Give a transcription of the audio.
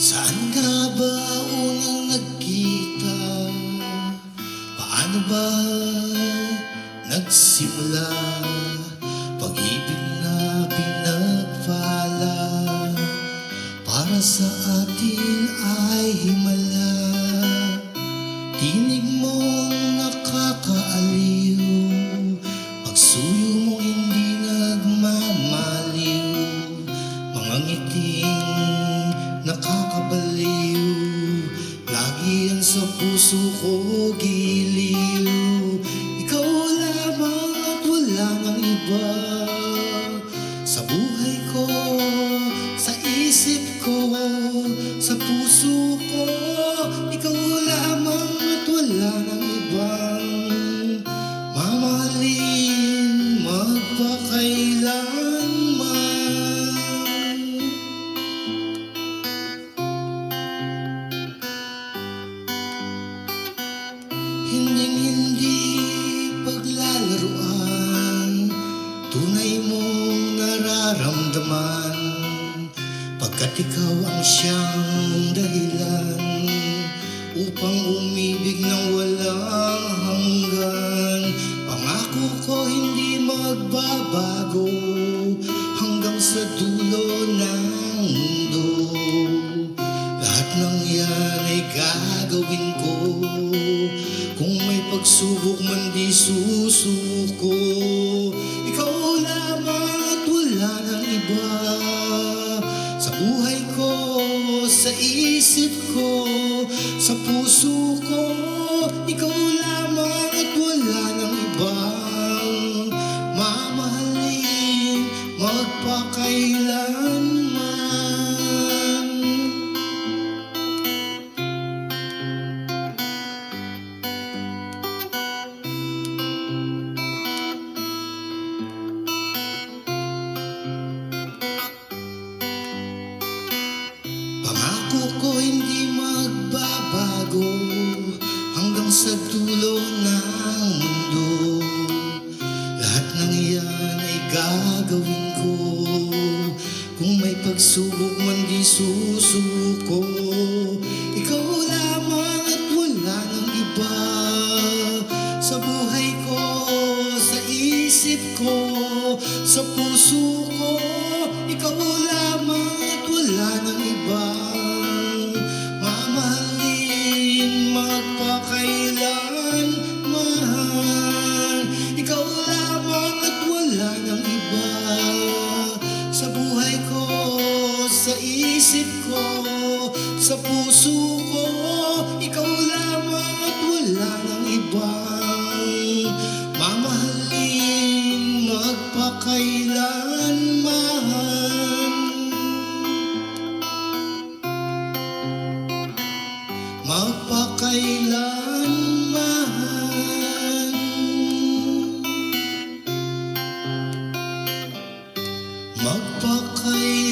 Saan nga ba unang nagkita? Paano ba nagsimula? Pag-ibig na pinagpala para sa atin ay himala. Tinig mong nakakaaliw, pagsuyo mong hindi nagmamaliw, mga ngiting nakakabaliw, lagi yan sa puso ko giliw. Ikaw lamang at wala nang iba, sa buhay ko, sa isip ko, sa puso ko. Ikaw lamang at wala nang ibang mamahalin magpakailanman. Hinding-hindi paglalaruan, tunay mong nararamdaman, pagkat ikaw ang siyang dahilan upang umibig ng walang hanggan. Pangako ko hindi magbabago hanggang sa dulo ng mundo. Lahat ng yan ay gagawin ko, kung may pagsubok man di susuko. Ikaw lamang at wala nang iba, sa buhay ko, sa isip ko, sa puso ko. Ikaw lamang at wala nang ibang mamahalin magpakailanman. Pangako ko hindi magbabago hanggang sa dulo ng mundo. Lahat ng iyan ay gagawin ko, kung may pagsubok man di susuko. Ikaw lamang at wala nang iba, sa buhay ko, sa isip ko, sa puso ko. Ikaw lamang at wala nang ibang mamahalin magpakailanman. Ikaw lamang at wala nang iba, sa buhay ko, sa isip ko, sa puso ko. Ikaw lamang at wala nang ibang mamahalin magpakailanman. Magpakailanman. Magpakailanman.